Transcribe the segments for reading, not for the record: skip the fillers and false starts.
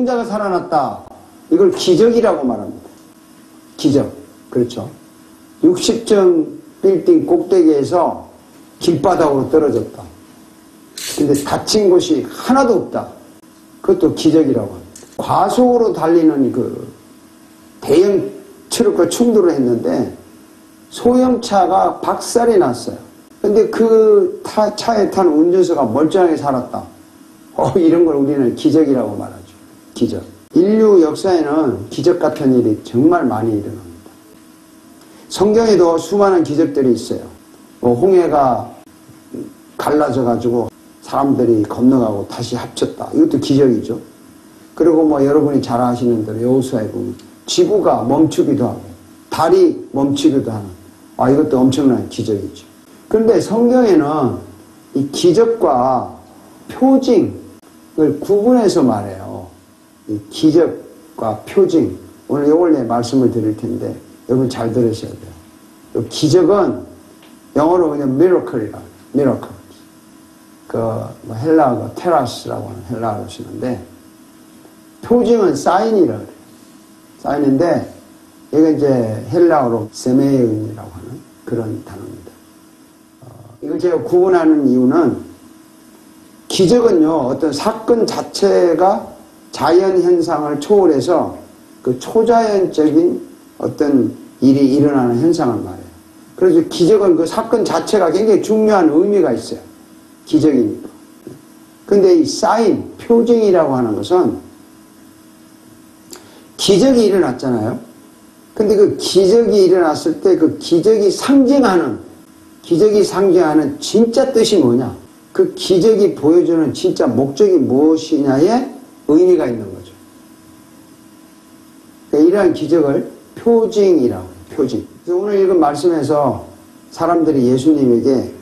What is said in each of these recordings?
자가 살아났다. 이걸 기적이라고 말합니다. 기적. 그렇죠. 60층 빌딩 꼭대기에서 길바닥으로 떨어졌다. 근데 다친 곳이 하나도 없다. 그것도 기적이라고 합니다. 과속으로 달리는 그 대형 트럭과 충돌을 했는데 소형차가 박살이 났어요. 근데 그 차에 탄 운전수가 멀쩡하게 살았다. 이런 걸 우리는 기적이라고 말하죠. 기적. 인류 역사에는 기적 같은 일이 정말 많이 일어납니다. 성경에도 수많은 기적들이 있어요. 홍해가 갈라져가지고 사람들이 건너가고 다시 합쳤다. 이것도 기적이죠. 그리고 여러분이 잘 아시는 대로 여호수아에 보면 지구가 멈추기도 하고 달이 멈추기도 하는 이것도 엄청난 기적이죠. 그런데 성경에는 이 기적과 표징을 구분해서 말해요. 이 기적과 표징. 오늘 이걸 말씀을 드릴 텐데 여러분 잘 들으셔야 돼요. 기적은 영어로 그냥 miracle이라. miracle. 헬라어 테라스라고 하는 헬라어로 쓰는데 표징은 사인이라 그래요. 사인인데 이게 이제 헬라어로 세메인이라고 하는 그런 단어입니다. 이걸 제가 구분하는 이유는 기적은요 어떤 사건 자체가 자연 현상을 초월해서 그 초자연적인 어떤 일이 일어나는 현상을 말해요. 그래서 기적은 그 사건 자체가 굉장히 중요한 의미가 있어요. 기적이니까. 근데 이 사인, 표징이라고 하는 것은 기적이 일어났잖아요. 근데 그 기적이 일어났을 때 그 기적이 상징하는 진짜 뜻이 뭐냐? 그 기적이 보여주는 진짜 목적이 무엇이냐에 의미가 있는 거죠. 그러니까 이러한 기적을 표징이라고 해요. 표징. 그래서 오늘 읽은 말씀에서 사람들이 예수님에게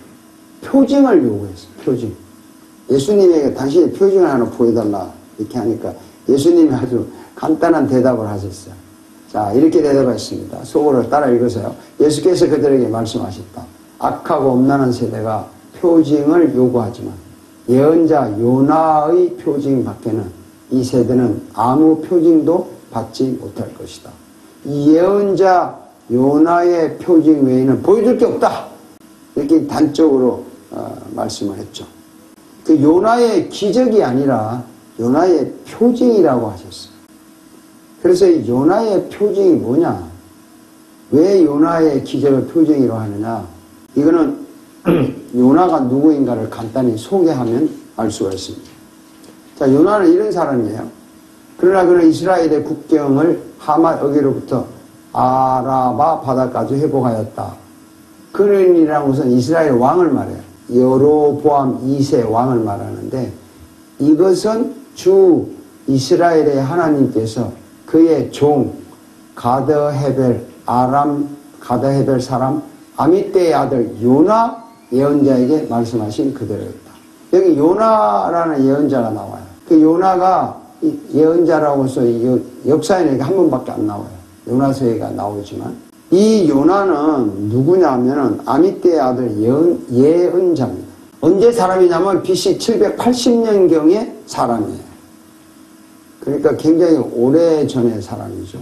표징을 요구했어요. 표징. 예수님에게 당신의 표징을 하나 보여달라 이렇게 하니까 예수님이 아주 간단한 대답을 하셨어요. 자, 이렇게 대답했습니다. 속으로 따라 읽으세요. 예수께서 그들에게 말씀하셨다. 악하고 엄란한 세대가 표징을 요구하지만 예언자 요나의 표징 밖에는 이 세대는 아무 표징도 받지 못할 것이다. 이 예언자 요나의 표징 외에는 보여줄 게 없다. 이렇게 단적으로 말씀을 했죠. 그 요나의 기적이 아니라 요나의 표징이라고 하셨어요. 그래서 이 요나의 표징이 뭐냐? 왜 요나의 기적을 표징이라고 하느냐? 이거는 요나가 누구인가를 간단히 소개하면 알 수가 있습니다. 자, 요나는 이런 사람이에요. 그러나 그는 이스라엘의 국경을 하맛 어귀로부터 아라바 바다까지 회복하였다. 그는이라는 것은 이스라엘 왕을 말해요. 여로보암 2세 왕을 말하는데 이것은 주 이스라엘의 하나님께서 그의 종 가드헤벨 사람 아미떼의 아들 요나 예언자에게 말씀하신 그대로였다. 여기 요나라는 예언자가 나와요. 그 요나가 예언자라고 해서 역사에는 한 번밖에 안 나와요. 요나서에가 나오지만 이 요나는 누구냐면은 아미떼의 아들 예언자입니다. 언제 사람이냐면 BC 780년경의 사람이에요. 그러니까 굉장히 오래전의 사람이죠.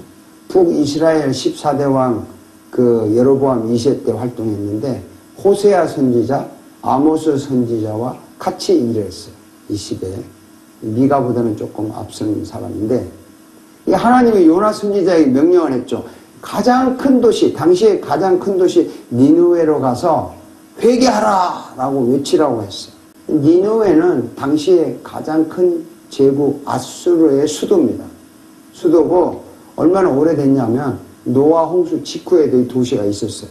북이스라엘 14대 왕 그 여로보암 2세 때 활동했는데 호세아 선지자, 아모스 선지자와 같이 일했어요. 이 시대에. 미가보다는 조금 앞선 사람인데 이 하나님이 요나 선지자에게 명령을 했죠. 가장 큰 도시, 당시에 가장 큰 도시 니느웨로 가서 회개하라 라고 외치라고 했어요. 니느웨는 당시에 가장 큰 제국 아수르의 수도입니다. 수도고 얼마나 오래됐냐면 노아 홍수 직후에도 이 도시가 있었어요.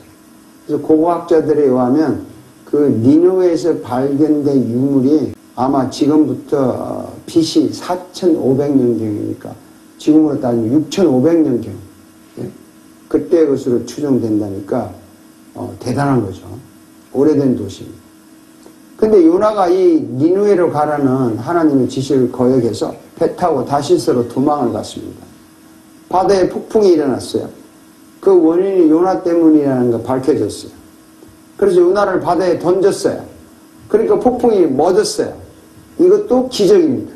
그래서 고고학자들에 의하면 그 니느웨에서 발견된 유물이 아마 지금부터 BC 4500년경이니까 지금으로 따지면 6500년경 그때 것으로 추정된다니까 대단한 거죠. 오래된 도시입니다. 근데 요나가 이 니느웨로 가라는 하나님의 지시를 거역해서 배 타고 다시스로 도망을 갔습니다. 바다에 폭풍이 일어났어요. 그 원인이 요나 때문이라는 거 밝혀졌어요. 그래서 요나를 바다에 던졌어요. 그러니까 폭풍이 멎었어요. 이것도 기적입니다.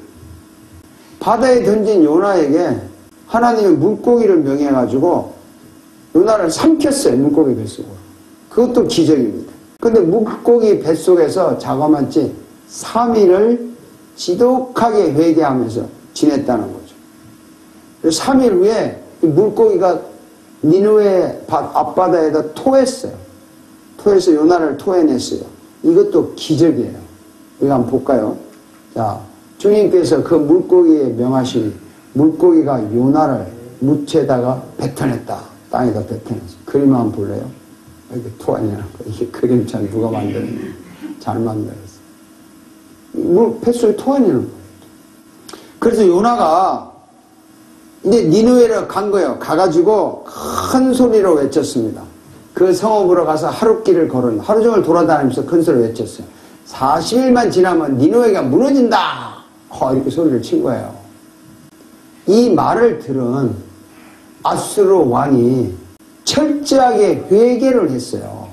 바다에 던진 요나에게 하나님이 물고기를 명해가지고 요나를 삼켰어요. 물고기 뱃속으로. 그것도 기적입니다. 근데 물고기 뱃속에서 자그마치 3일을 지독하게 회개하면서 지냈다는 거죠. 3일 후에 물고기가 니느웨 앞바다에다 토했어요. 토해서 요나를 토해냈어요. 이것도 기적이에요. 이거 한번 볼까요? 자, 주님께서 그 물고기에 명하시니 물고기가 요나를 무채에다가 뱉어냈다. 땅에다 뱉어냈어요. 그림 한번 볼래요? 이렇게 토하냐는 거. 이게 그림 참 누가 만들었냐. 잘 만들었어. 물 뱃속에 토하냐는 거예요. 그래서 요나가 이제 니느웨를 간 거예요. 가가지고 큰 소리로 외쳤습니다. 그 성읍으로 가서 하루길을 걸은 하루 종일 돌아다니면서 큰 소리로 외쳤어요. 40일만 지나면 니느웨가 무너진다. 이렇게 소리를 친 거예요. 이 말을 들은 아수르 왕이 철저하게 회개를 했어요.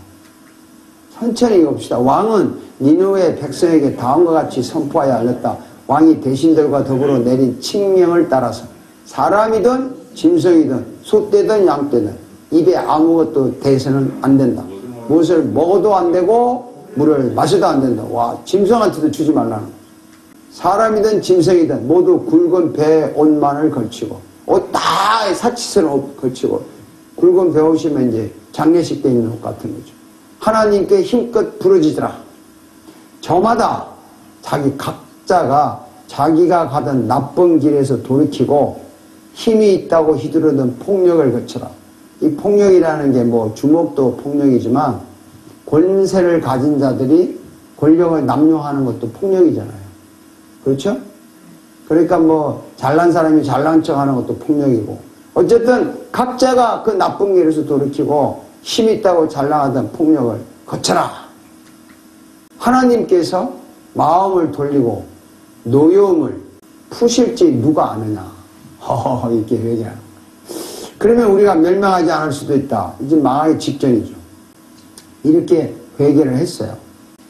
천천히 봅시다. 왕은 니느웨 백성에게 다음과 같이 선포하여 알렸다. 왕이 대신들과 더불어 내린 칙령을 따라서 사람이든 짐승이든 소떼든 양떼든 입에 아무것도 대서는 안 된다. 무엇을 먹어도 안 되고 물을 마셔도 안 된다. 와, 짐승한테도 주지 말라는 거죠. 사람이든 짐승이든 모두 굵은 배 옷만을 걸치고 옷 다 사치스러운 옷 걸치고 굵은 배 옷이면 이제 장례식 때 입는 옷 같은 거죠. 하나님께 힘껏 부르짖으라. 저마다 각자가 자기가 가던 나쁜 길에서 돌이키고 힘이 있다고 휘두르던 폭력을 거쳐라. 이 폭력이라는 게 뭐 주먹도 폭력이지만 권세를 가진 자들이 권력을 남용하는 것도 폭력이잖아요. 그렇죠? 그러니까 뭐 잘난 사람이 잘난 척 하는 것도 폭력이고 어쨌든 각자가 그 나쁜 길에서 돌이키고 힘 있다고 잘나가던 폭력을 거쳐라. 하나님께서 마음을 돌리고 노여움을 푸실지 누가 아느냐. 이렇게 회개하는 거예요. 그러면 우리가 멸망하지 않을 수도 있다. 이제 망하기 직전이죠. 이렇게 회개를 했어요.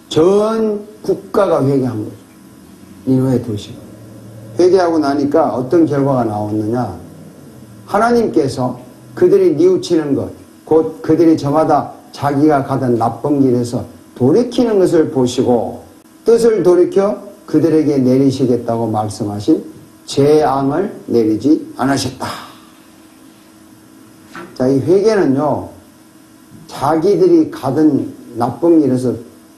전 국가가 회개한 거죠. 니느웨 도시가. 회개하고 나니까 어떤 결과가 나왔느냐. 하나님께서 그들이 뉘우치는 것, 곧 그들이 저마다 자기가 가던 나쁜 길에서 돌이키는 것을 보시고 뜻을 돌이켜 그들에게 내리시겠다고 말씀하신 재앙을 내리지 않으셨다. 자, 이 회개는요, 자기들이 가던 나쁜 길에서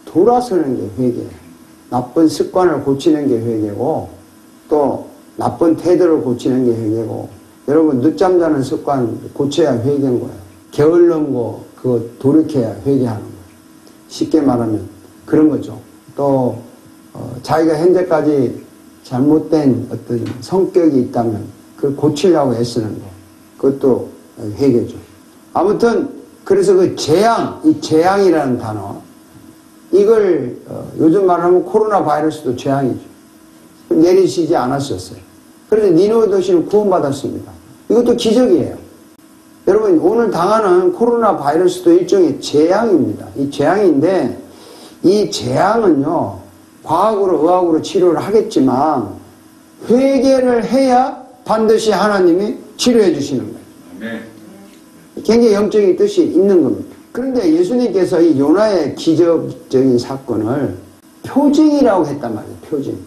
돌아서는 게 회개예요. 나쁜 습관을 고치는 게 회개고, 또 나쁜 태도를 고치는 게 회개고, 여러분, 늦잠 자는 습관 고쳐야 회개인 거예요. 게을른 거, 그거 돌이켜야 회개하는 거예요. 쉽게 말하면 그런 거죠. 또, 자기가 현재까지 잘못된 어떤 성격이 있다면 그걸 고치려고 애쓰는 거. 그것도 회개죠. 아무튼 그래서 그 재앙, 이 재앙이라는 단어 이걸 요즘 말하면 코로나 바이러스도 재앙이죠. 내리시지 않았었어요. 그래서 니느웨 도시는 구원받았습니다. 이것도 기적이에요. 여러분 오늘 당하는 코로나 바이러스도 일종의 재앙입니다. 이 재앙인데 이 재앙은요 과학으로 의학으로 치료를 하겠지만 회개를 해야 반드시 하나님이 치료해 주시는 거예요. 굉장히 영적인 뜻이 있는 겁니다. 그런데 예수님께서 이 요나의 기적적인 사건을 표징이라고 했단 말이에요. 표징.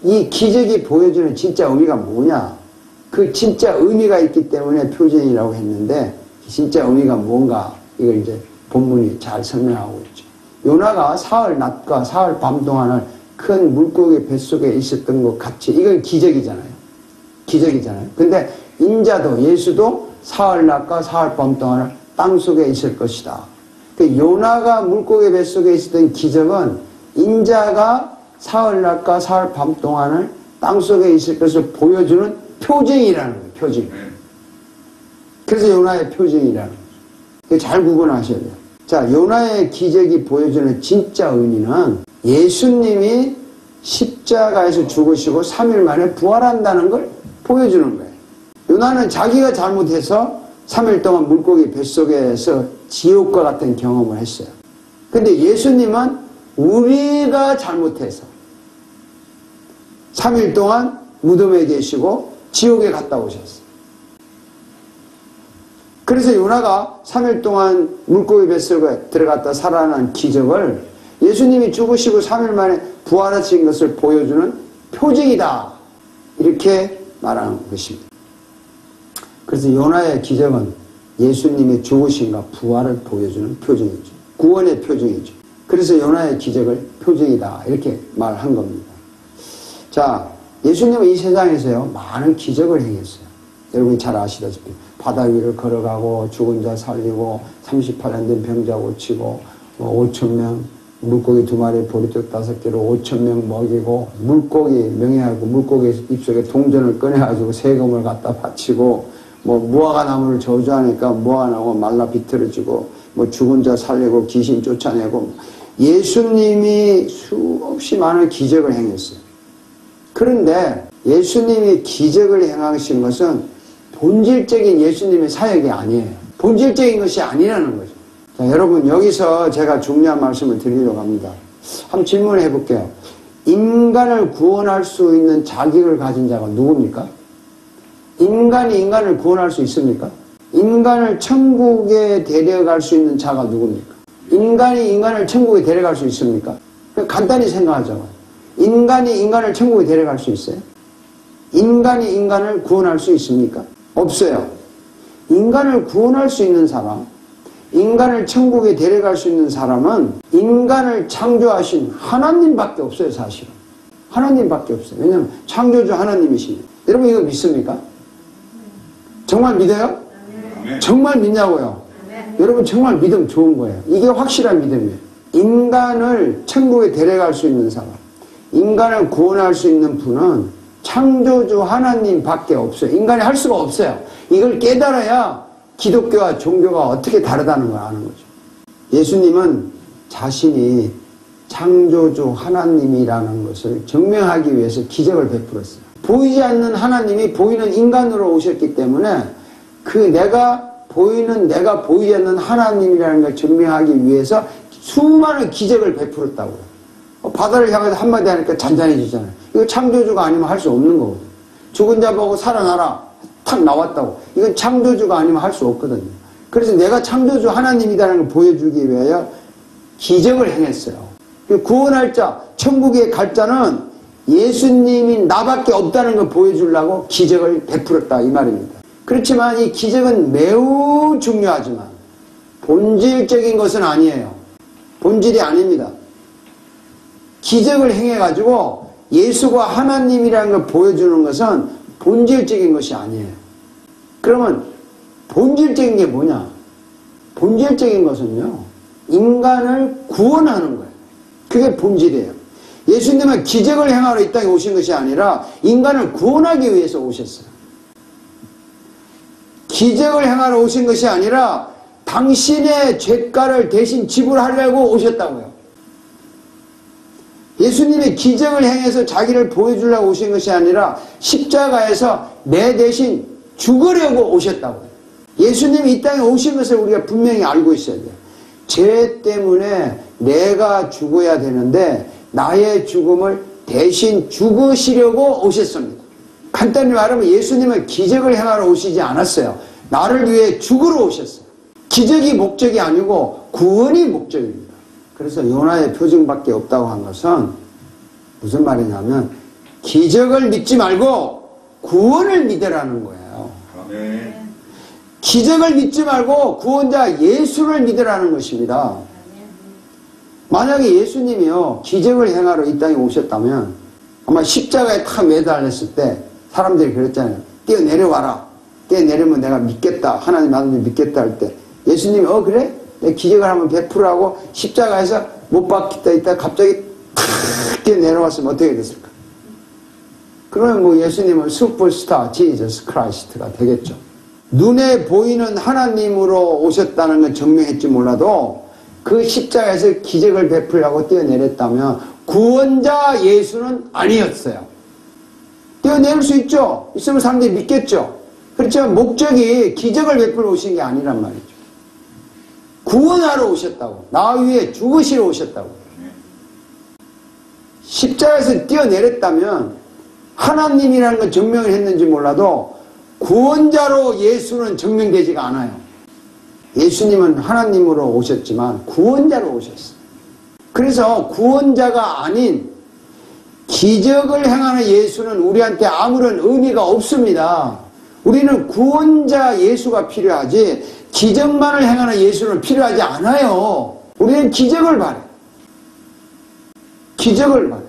이 기적이 보여주는 진짜 의미가 뭐냐. 그 진짜 의미가 있기 때문에 표징이라고 했는데 진짜 의미가 뭔가 이걸 이제 본문이 잘 설명하고 있죠. 요나가 사흘 낮과 사흘 밤 동안을 큰 물고기 뱃속에 있었던 것 같이 이건 기적이잖아요. 기적이잖아요. 근데 인자도 예수도 사흘 낮과 사흘 밤 동안을 땅속에 있을 것이다. 그 요나가 물고기 뱃속에 있었던 기적은 인자가 사흘 낮과 사흘 밤 동안을 땅속에 있을 것을 보여주는 표징이라는 거예요. 표징. 그래서 요나의 표징이라는 거죠. 잘 구분하셔야 돼요. 자, 요나의 기적이 보여주는 진짜 의미는 예수님이 십자가에서 죽으시고 3일 만에 부활한다는 걸 보여주는 거예요. 요나는 자기가 잘못해서 3일 동안 물고기 뱃속에서 지옥과 같은 경험을 했어요. 근데 예수님은 우리가 잘못해서 3일 동안 무덤에 계시고 지옥에 갔다 오셨어요. 그래서 요나가 3일 동안 물고기 뱃속에 들어갔다 살아난 기적을 예수님이 죽으시고 3일 만에 부활하신 것을 보여주는 표징이다. 이렇게 말하는 것입니다. 그래서 요나의 기적은 예수님의 죽으심과 부활을 보여주는 표징이죠. 구원의 표징이죠. 그래서 요나의 기적을 표징이다. 이렇게 말한 겁니다. 자, 예수님은 이 세상에서요, 많은 기적을 행했어요. 여러분이 잘 아시다시피 바다 위를 걸어가고 죽은 자 살리고 38년 된 병자 고치고 5,000명 물고기 2마리 보리떡 5개로 5,000명 먹이고 물고기 명예하고 물고기 입속에 동전을 꺼내가지고 세금을 갖다 바치고 무화과 나무를 저주하니까 무화과 나무가 말라 비틀어지고 죽은 자 살리고 귀신 쫓아내고 예수님이 수없이 많은 기적을 행했어요. 그런데 예수님이 기적을 행하신 것은 본질적인 예수님의 사역이 아니에요. 본질적인 것이 아니라는 거죠. 자, 여러분 여기서 제가 중요한 말씀을 드리려고 합니다. 한번 질문해 볼게요. 인간을 구원할 수 있는 자격을 가진 자가 누굽니까? 인간이 인간을 구원할 수 있습니까? 인간을 천국에 데려갈 수 있는 자가 누굽니까? 인간이 인간을 천국에 데려갈 수 있습니까? 간단히 생각하자고요. 인간이 인간을 천국에 데려갈 수 있어요? 인간이 인간을 구원할 수 있습니까? 없어요. 인간을 구원할 수 있는 사람, 인간을 천국에 데려갈 수 있는 사람은 인간을 창조하신 하나님밖에 없어요. 사실은 하나님밖에 없어요. 왜냐하면 창조주 하나님이시니까. 여러분 이거 믿습니까? 정말 믿어요? 정말 믿냐고요? 여러분 정말 믿음 좋은 거예요. 이게 확실한 믿음이에요. 인간을 천국에 데려갈 수 있는 사람, 인간을 구원할 수 있는 분은 창조주 하나님밖에 없어요. 인간이 할 수가 없어요. 이걸 깨달아야 기독교와 종교가 어떻게 다르다는 걸 아는 거죠. 예수님은 자신이 창조주 하나님이라는 것을 증명하기 위해서 기적을 베풀었어요. 보이지 않는 하나님이 보이는 인간으로 오셨기 때문에 내가 보이지 않는 하나님이라는 걸 증명하기 위해서 수많은 기적을 베풀었다고요. 바다를 향해서 한마디 하니까 잔잔해지잖아요. 이거 창조주가 아니면 할 수 없는 거거든요. 죽은 자 보고 살아나라 탁 나왔다고. 이건 창조주가 아니면 할 수 없거든요. 그래서 내가 창조주 하나님이라는 걸 보여주기 위하여 기적을 행했어요. 구원할 자, 천국에 갈 자는 예수님이 나밖에 없다는 걸 보여주려고 기적을 베풀었다 이 말입니다. 그렇지만 이 기적은 매우 중요하지만 본질적인 것은 아니에요. 본질이 아닙니다. 기적을 행해가지고 예수가 하나님이라는 걸 보여주는 것은 본질적인 것이 아니에요. 그러면 본질적인 게 뭐냐? 본질적인 것은요, 인간을 구원하는 거예요. 그게 본질이에요. 예수님은 기적을 행하러 이 땅에 오신 것이 아니라 인간을 구원하기 위해서 오셨어요. 기적을 행하러 오신 것이 아니라 당신의 죄가를 대신 지불하려고 오셨다고요. 예수님이 기적을 행해서 자기를 보여주려고 오신 것이 아니라 십자가에서 내 대신 죽으려고 오셨다고요. 예수님이 이 땅에 오신 것을 우리가 분명히 알고 있어야 돼요. 죄 때문에 내가 죽어야 되는데 나의 죽음을 대신 죽으시려고 오셨습니다. 간단히 말하면 예수님은 기적을 행하러 오시지 않았어요. 나를 위해 죽으러 오셨어요. 기적이 목적이 아니고 구원이 목적입니다. 그래서 요나의 표징밖에 없다고 한 것은 무슨 말이냐면 기적을 믿지 말고 구원을 믿으라는 거예요. 아멘. 기적을 믿지 말고 구원자 예수를 믿으라는 것입니다. 만약에 예수님이요 기적을 행하러 이 땅에 오셨다면 아마 십자가에 탁 매달렸을 때 사람들이 그랬잖아요. 뛰어내려와라. 뛰어내리면 내가 믿겠다. 하나님 아들을 믿겠다 할 때 예수님이 그래? 내 기적을 한번 베풀라고 십자가에서 못 박히다 있다 갑자기 탁 뛰어내려왔으면 어떻게 됐을까? 그러면 예수님은 슈퍼스타 지저스 크라이스트가 되겠죠. 눈에 보이는 하나님으로 오셨다는 건 증명했지 몰라도 그 십자가에서 기적을 베풀려고 뛰어내렸다면 구원자 예수는 아니었어요. 뛰어내릴 수 있죠. 있으면 사람들이 믿겠죠. 그렇지만 목적이 기적을 베풀어 오신 게 아니란 말이죠. 구원하러 오셨다고. 나 위해 죽으시러 오셨다고. 십자가에서 뛰어내렸다면 하나님이라는 건 증명을 했는지 몰라도 구원자로 예수는 증명되지가 않아요. 예수님은 하나님으로 오셨지만 구원자로 오셨어요. 그래서 구원자가 아닌 기적을 행하는 예수는 우리한테 아무런 의미가 없습니다. 우리는 구원자 예수가 필요하지 기적만을 행하는 예수는 필요하지 않아요. 우리는 기적을 바래요. 기적을 바래요.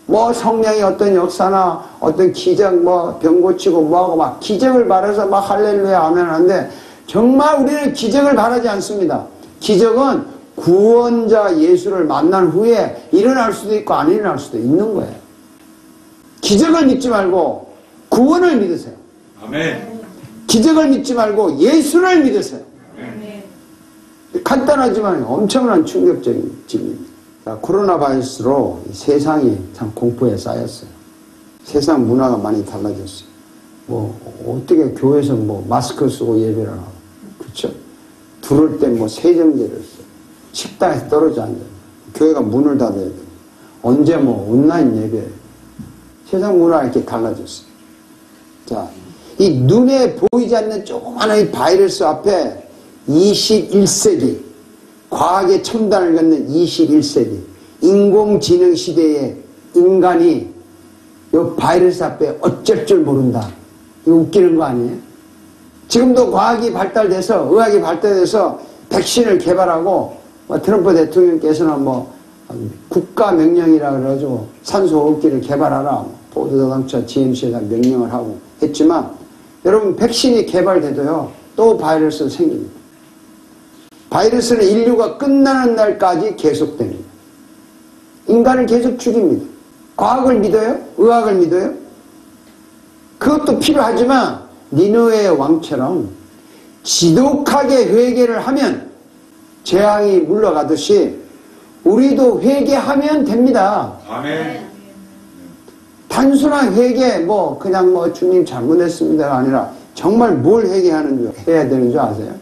뭐 성령의 어떤 역사나 어떤 기적 뭐 병 고치고 뭐하고 막 기적을 바라서 막 할렐루야 아멘 하는데 정말 우리는 기적을 바라지 않습니다. 기적은 구원자 예수를 만난 후에 일어날 수도 있고 안 일어날 수도 있는 거예요. 기적을 믿지 말고 구원을 믿으세요. 아멘. 기적을 믿지 말고 예수를 믿으세요. 아멘. 간단하지만 엄청난 충격적인 진리입니다. 자, 코로나 바이러스로 세상이 참 공포에 쌓였어요. 세상 문화가 많이 달라졌어요. 뭐 어떻게 교회에서 뭐 마스크 쓰고 예배를 하고, 그렇죠? 들을 때 뭐 세정제를 써. 식당에서 떨어져 앉아. 교회가 문을 닫아야 돼. 언제 뭐 온라인 예배. 세상 문화가 이렇게 달라졌어요. 자, 이 눈에 보이지 않는 조그마한 이 바이러스 앞에 21세기 과학의 첨단을 갖는 21세기 인공지능 시대의 인간이 이 바이러스 앞에 어쩔 줄 모른다. 이거 웃기는 거 아니에요? 지금도 과학이 발달돼서 의학이 발달돼서 백신을 개발하고 트럼프 대통령께서는 뭐 국가 명령이라 그래가지고 산소호흡기를 개발하라 포드자동차 GMC에다 명령을 하고 했지만 여러분 백신이 개발돼도요 또 바이러스가 생깁니다. 바이러스는 인류가 끝나는 날까지 계속됩니다. 인간을 계속 죽입니다. 과학을 믿어요? 의학을 믿어요? 그것도 필요하지만 니느웨의 왕처럼 지독하게 회개를 하면 재앙이 물러가듯이 우리도 회개하면 됩니다. 아멘. 단순한 회개 뭐 그냥 뭐 주님 잘못했습니다가 아니라 정말 뭘 회개하는 줄 해야 되는 줄 아세요?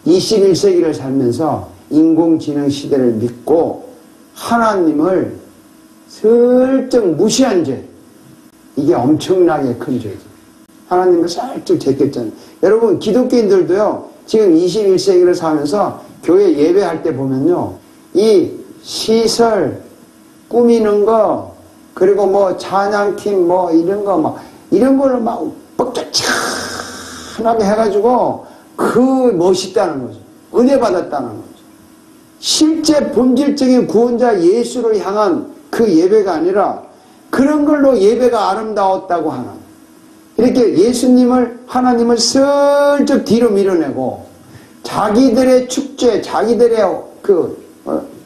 21세기를 살면서 인공지능 시대를 믿고 하나님을 슬쩍 무시한 죄, 이게 엄청나게 큰 죄죠. 하나님을 살짝 제꼈잖아요. 여러분 기독교인들도요 지금 21세기를 살면서 교회 예배할 때 보면요 이 시설 꾸미는 거 그리고 뭐 찬양팀 뭐 이런 거 막 이런 걸로 막 뻑적지근하게 해가지고 그 멋있다는 거죠. 은혜 받았다는 거죠. 실제 본질적인 구원자 예수를 향한 그 예배가 아니라 그런 걸로 예배가 아름다웠다고 하는 이렇게 예수님을 하나님을 슬쩍 뒤로 밀어내고 자기들의 축제 자기들의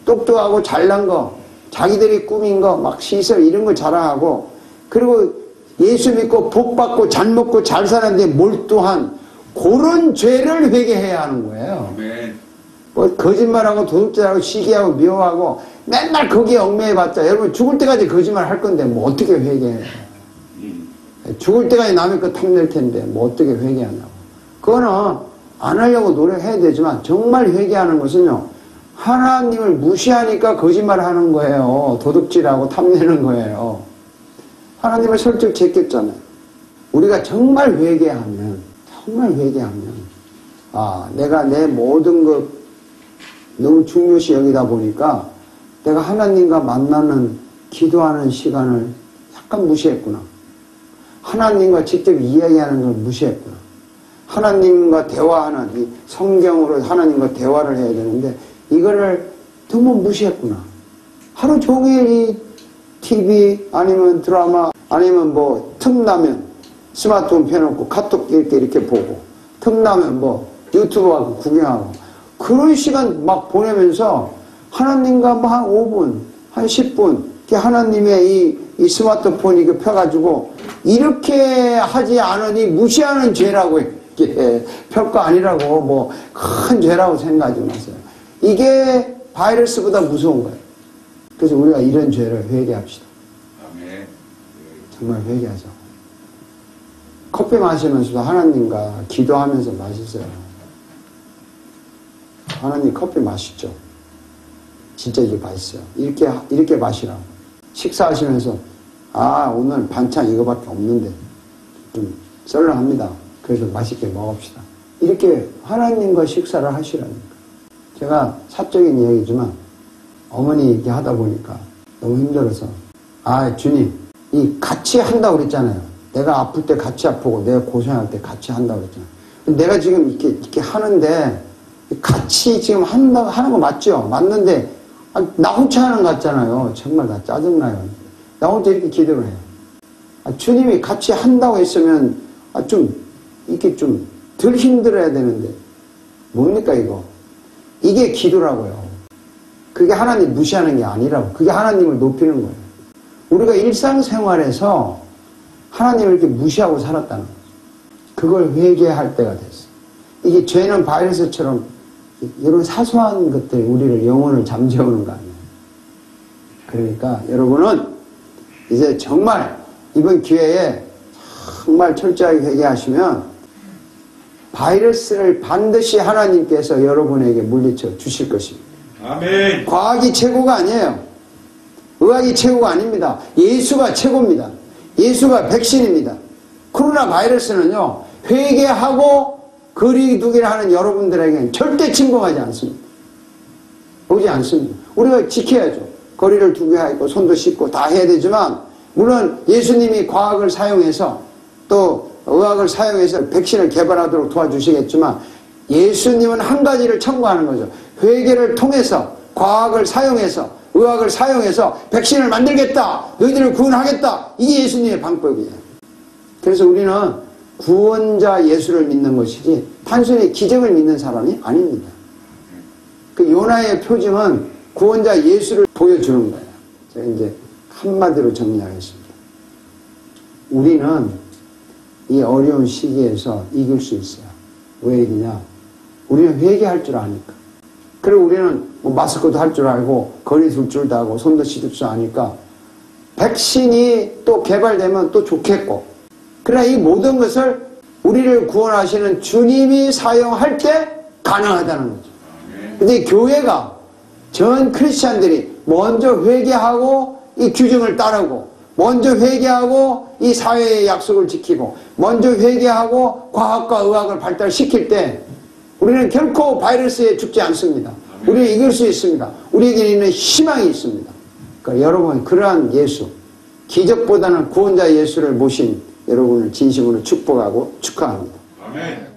똑똑하고 잘난 거 자기들이 꾸민 거 막 시설 이런 거 자랑하고 그리고 예수 믿고 복 받고 잘 먹고 잘 사는데 몰두한 그런 죄를 회개해야 하는 거예요. 아멘. 뭐 거짓말하고 도둑질하고 시기하고 미워하고 맨날 거기에 얽매여봤자 여러분 죽을 때까지 거짓말 할 건데 뭐 어떻게 회개해요? 죽을 때까지 남의 거 탐낼 텐데 뭐 어떻게 회개하냐고. 그거는 안 하려고 노력해야 되지만 정말 회개하는 것은요 하나님을 무시하니까 거짓말하는 거예요. 도둑질하고 탐내는 거예요. 하나님을 설득 제꼈잖아요. 우리가 정말 회개하면 내가 내 모든 것 너무 중요시 여기다 보니까 내가 하나님과 만나는 기도하는 시간을 약간 무시했구나. 하나님과 직접 이야기하는 걸 무시했구나. 하나님과 대화하는 이 성경으로 하나님과 대화를 해야 되는데 이거를 너무 무시했구나. 하루 종일 이 TV 아니면 드라마 아니면 뭐 틈나면 스마트폰 펴놓고 카톡 이렇게 보고 틈나면 뭐 유튜브하고 구경하고 그런 시간 막 보내면서 하나님과 뭐 한 5분 한 10분 하나님의 이 스마트폰 이거 펴가지고 이렇게 하지 않으니 무시하는 죄라고 이게 별거 아니라고 뭐 큰 죄라고 생각하지 마세요. 이게 바이러스보다 무서운 거예요. 그래서 우리가 이런 죄를 회개합시다. 아멘. 정말 회개하자. 커피 마시면서도 하나님과 기도하면서 마시세요. 하나님 커피 맛있죠? 진짜 이게 맛있어요. 이렇게 마시라고. 식사하시면서 아, 오늘 반찬 이거밖에 없는데 좀 썰렁합니다. 그래서 맛있게 먹읍시다. 이렇게 하나님과 식사를 하시라니까. 제가 사적인 이야기지만 어머니 이렇게 하다 보니까 너무 힘들어서 아, 주님, 이 같이 한다고 그랬잖아요. 내가 아플 때 같이 아프고 내가 고생할 때 같이 한다고 그랬잖아요. 내가 지금 이렇게 하는데 같이 지금 하는 거 맞죠? 맞는데 나 혼자 하는 것 같잖아요. 정말 나 짜증나요. 나 혼자 이렇게 기도를 해요. 주님이 같이 한다고 했으면 좀 이렇게 좀 덜 힘들어야 되는데 뭡니까 이거? 이게 기도라고요. 그게 하나님 무시하는 게 아니라고. 그게 하나님을 높이는 거예요. 우리가 일상생활에서 하나님을 이렇게 무시하고 살았다는 거죠. 그걸 회개할 때가 됐어요. 이게 죄는 바이러스처럼 이런 사소한 것들이 우리를 영혼을 잠재우는 거 아니에요. 그러니까 여러분은 이제 정말 이번 기회에 정말 철저하게 회개하시면 바이러스를 반드시 하나님께서 여러분에게 물리쳐 주실 것입니다. 아멘. 과학이 최고가 아니에요. 의학이 최고가 아닙니다. 예수가 최고입니다. 예수가 백신입니다. 코로나 바이러스는요, 회개하고 거리두기를 하는 여러분들에게는 절대 침공하지 않습니다. 오지 않습니다. 우리가 지켜야죠. 거리를 두게 하고 손도 씻고 다 해야 되지만, 물론 예수님이 과학을 사용해서 또 의학을 사용해서 백신을 개발하도록 도와주시겠지만, 예수님은 한 가지를 청구하는 거죠. 회개를 통해서 과학을 사용해서 의학을 사용해서 백신을 만들겠다, 너희들을 구원하겠다, 이게 예수님의 방법이에요. 그래서 우리는 구원자 예수를 믿는 것이지 단순히 기적을 믿는 사람이 아닙니다. 그 요나의 표징은 구원자 예수를 보여주는 거예요. 제가 이제 한마디로 정리하겠습니다. 우리는 이 어려운 시기에서 이길 수 있어요. 왜 이기냐? 우리는 회개할 줄 아니까. 그리고 우리는 뭐 마스크도 할 줄 알고 거리 둘 줄도 알고 손도 씻을 줄 아니까 백신이 또 개발되면 또 좋겠고, 그러나 이 모든 것을 우리를 구원하시는 주님이 사용할 때 가능하다는 거죠. 근데 교회가, 전 크리스찬들이 먼저 회개하고 이 규정을 따르고, 먼저 회개하고 이 사회의 약속을 지키고, 먼저 회개하고 과학과 의학을 발달시킬 때 우리는 결코 바이러스에 죽지 않습니다. 우리는 이길 수 있습니다. 우리에게 있는 희망이 있습니다. 그러니까 여러분, 그러한 예수, 기적보다는 구원자 예수를 모신 여러분을 진심으로 축복하고 축하합니다. 아멘.